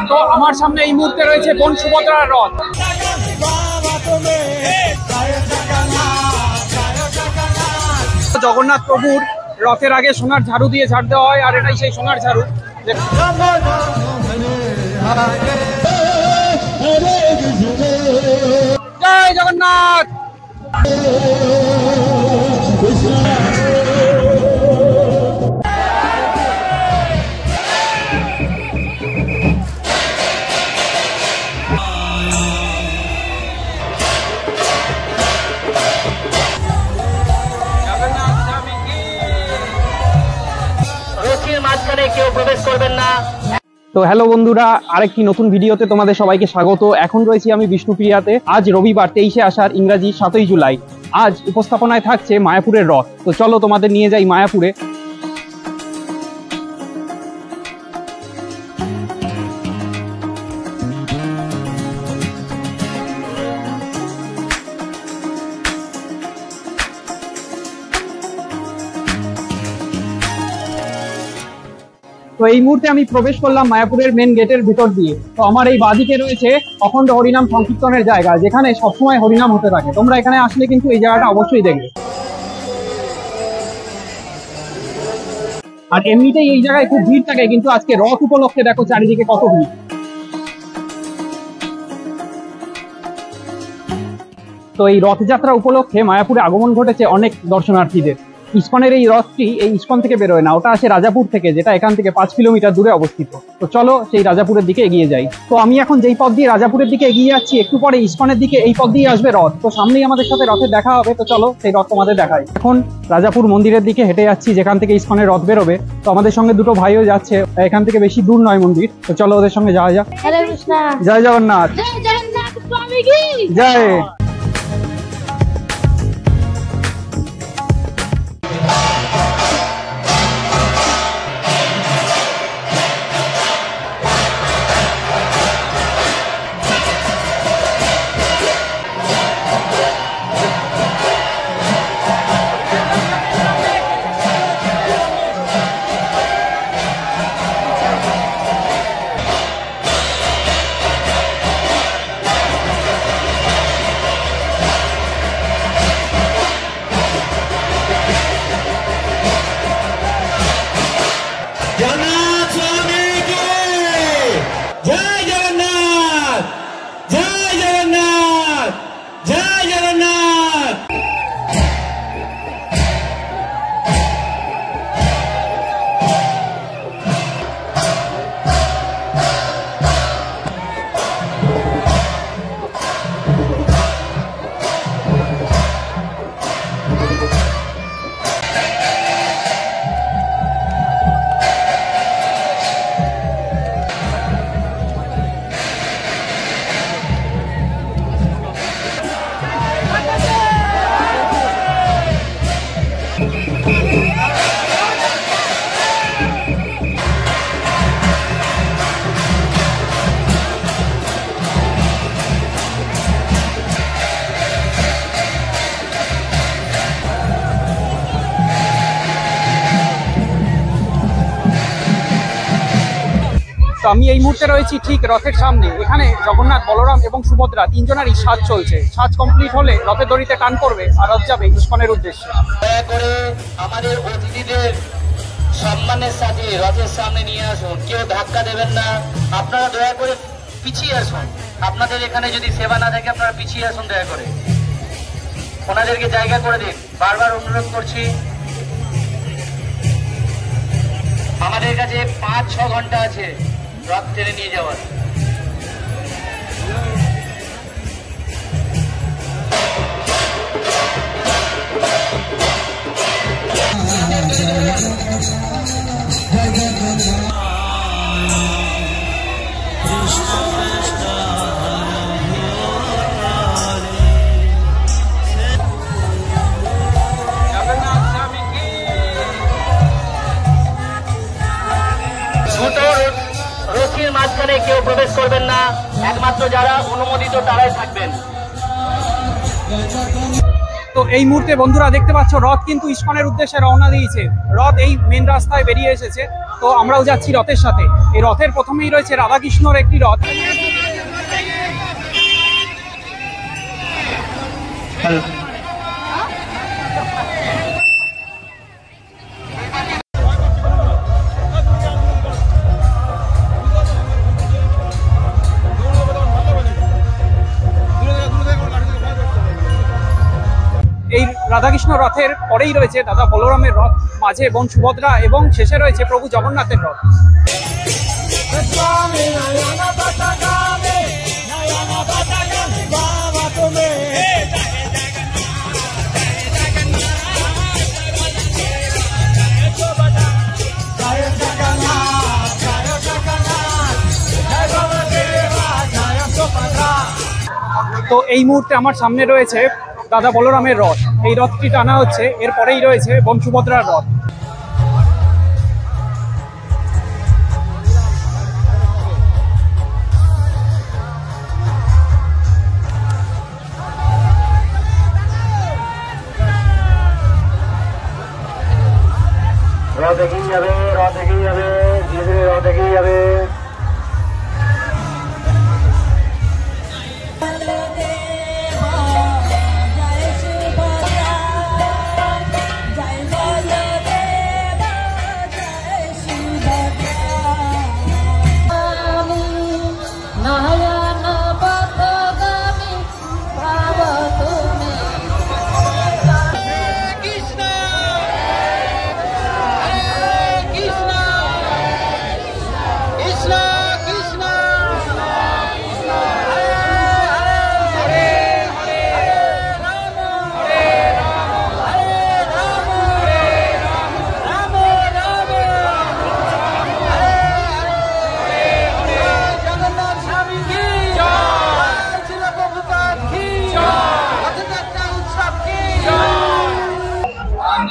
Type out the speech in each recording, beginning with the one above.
তো আমার সামনে এই মুহূর্তে রয়েছে বোন সুভদ্রার রথ। জগন্নাথ প্রভুর রথের আগে সোনার ঝাড়ু দিয়ে ঝাড় দেওয়া হয়, আর এটাই সেই সোনার ঝাড়ু। জয় জগন্নাথ। কেউ প্রবেশ করবেন না। তো হ্যালো বন্ধুরা, আরেকটি নতুন ভিডিওতে তোমাদের সবাইকে স্বাগত। এখন রয়েছি আমি বিষ্ণুপ্রিয়াতে। আজ রবিবার 23শে আষাঢ়, ইংরাজি 7ই জুলাই। আজ উপস্থাপনায় থাকছে মায়াপুরের রথ। তো চলো তোমাদের নিয়ে যাই মায়াপুরে। তো এই মুহূর্তে আমি প্রবেশ করলাম মায়াপুরের মেন গেটের ভিতর দিয়ে। তো আমার এই বাদিকে রয়েছে অখণ্ড হরিনাম সংকীর্তনের জায়গা, যেখানে সবসময় হরিনাম হতে থাকে। তোমরা এখানে আসলে কিন্তু এই জায়গাটা অবশ্যই দেখবে। আর এমনিতেই এই জায়গায় খুব ভিড় থাকে, কিন্তু আজকে রথ উপলক্ষে দেখো চারিদিকে কত ভিড়। তো এই রথযাত্রা উপলক্ষে মায়াপুরে আগমন ঘটেছে অনেক দর্শনার্থীদের। ইস্কনের এই রথটি এই ইস্কন থেকে বেরোয় না, ওটা আসে রাজাপুর থেকে, যেটা এখান থেকে 5 কিলোমিটার দূরে অবস্থিত। তো চলো সেই রাজাপুরের দিকে এগিয়ে যাই। তো আমি এখন যেই পথ দিয়ে রাজাপুরের দিকে এগিয়ে যাচ্ছি, একটু পরে ইস্কনের দিকে এই পথ দিয়ে আসবে রথ। তো সামনেই আমাদের সাথে রথের দেখা হবে। তো চলো সেই রথ তোমাদের দেখাই। এখন রাজাপুর মন্দিরের দিকে হেঁটে যাচ্ছি, যেখান থেকে ইস্কনের রথ বেরোবে। তো আমাদের সঙ্গে দুটো ভাইও যাচ্ছে, এখান থেকে বেশি দূর নয় মন্দির। তো চলো ওদের সঙ্গে যাওয়া যাক। জয় জগন্নাথ। জয়। তো আমি এই মুহূর্তে রয়েছি ঠিক রথের সামনে। এখানে জগন্নাথ, বলরাম এবং সুভদ্রা তিনজনেরই সাজ চলছে। সাজ কমপ্লিট হলে রথের দড়িতে টান পড়বে আর রথ যাবে ইস্কনের উদ্দেশ্যে। দয়া করে আমাদের অতিথিদের সম্মানের সাথে রথের সামনে নিয়ে আসুন। কেউ ধাক্কা দেবেন না, আপনারা দয়া করে পিছিয়ে আসুন। আপনাদের এখানে যদি সেবা না থাকে আপনারা পিছিয়ে আসুন, দয়া করে ওনাদেরকে জায়গা করে দিন। বারবার অনুরোধ করছি। আমাদের কাছে 5-6 ঘন্টা আছে রথ টেনে নিয়ে যাওয়ার। মাঝখানে কেউ প্রবেশ করবেন না, একমাত্র যারা অনুমোদিত তারাই থাকবেন। তো এই মুহূর্তে বন্ধুরা দেখতে পাচ্ছ রথ কিন্তু ইস্কনের উদ্দেশ্যে রওনা দিয়েছে। রথ এই মেন রাস্তায় বেরিয়ে এসেছে, তো আমরাও যাচ্ছি রথের সাথে। এই রথের প্রথমেই রয়েছে রাধাকৃষ্ণর একটি রথ। এই রাধাকৃষ্ণ রথের পরেই রয়েছে দাদা বলরামের রথ, মাঝে বোন সুভদ্রা এবং শেষে রয়েছে প্রভু জগন্নাথের রথ। তো এই মুহূর্তে আমার সামনে রয়েছে দাদা বলরামের রথ। এই রথটি টানা হচ্ছে, এরপরেই রয়েছে বোন সুভদ্রার রথ। রথ এগিয়ে যাবে, রথ এগিয়ে যাবে, ধীরে ধীরে রথ এগিয়ে যাবে।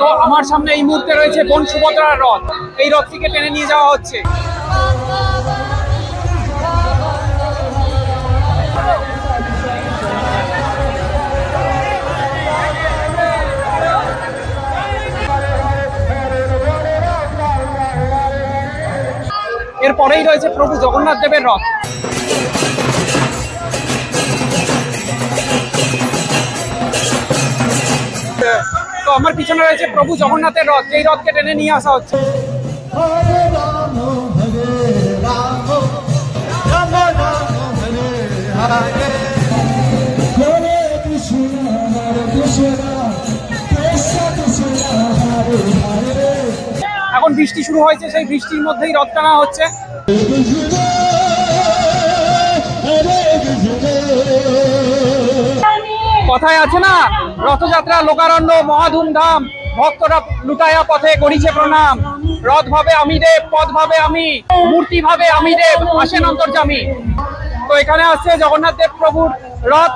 তো আমার সামনে এই মুহূর্তে রয়েছে বোন সুভদ্রার রথ। এই রথটিকে টেনে নিয়ে যাওয়া হচ্ছে। এরপরেই রয়েছে প্রভু জগন্নাথ দেবের রথ। তো আমার পিছনে রয়েছে প্রভু জগন্নাথের রথ, এই রথকে টেনে নিয়ে আসা হচ্ছে। এখন বৃষ্টি শুরু হয়েছে, সেই বৃষ্টির মধ্যেই রথ টানা হচ্ছে। কথায় আছে না, রথযাত্রা লোকারণ্য মহা ধুমধাম, ভক্তরা লুটায়া পথে করিছে প্রণাম। রথ ভাবে আমি দেব, পথ ভাবে আমি, মূর্তি ভাবে আমি দেব, আসেন অন্তর্যামী। তো এখানে আসছে জগন্নাথ দেব প্রভুর রথ।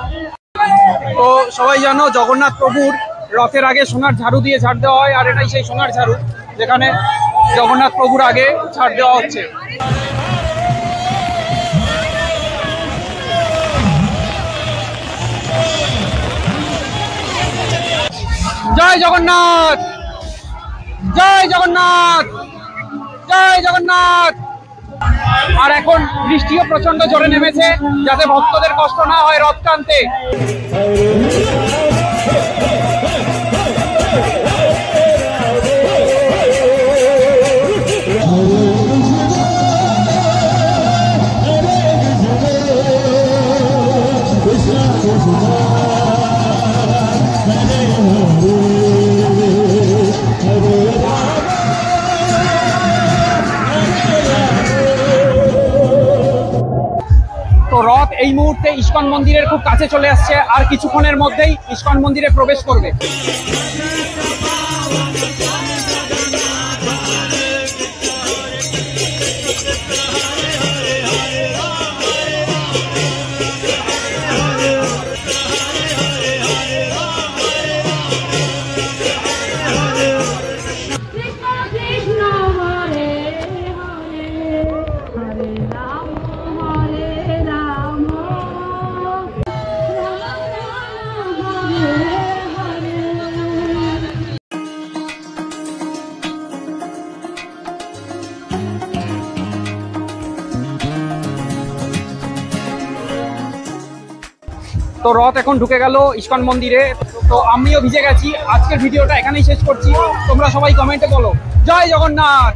তো সবাই জানো জগন্নাথ প্রভুর রথের আগে সোনার ঝাড়ু দিয়ে ঝাড় দেওয়া হয়, আর এটাই সেই সোনার ঝাড়ু যেখানে জগন্নাথ প্রভুর আগে ঝাড় দেওয়া হচ্ছে। জয় জগন্নাথ, জয় জগন্নাথ, জয় জগন্নাথ। আর এখন বৃষ্টিও প্রচন্ড জোরে নেমেছে, যাতে ভক্তদের কষ্ট না হয় রথ টানতে। তো রথ এই মুহূর্তে ইস্কন মন্দিরের খুব কাছে চলে আসছে, আর কিছুক্ষণের মধ্যেই ইস্কন মন্দিরে প্রবেশ করবে। তো রথ এখন ঢুকে গেল ইস্কন মন্দিরে। তো আমিও ভিজে গেছি। আজকের ভিডিওটা এখানেই শেষ করছি। তোমরা সবাই কমেন্টে বলো জয় জগন্নাথ।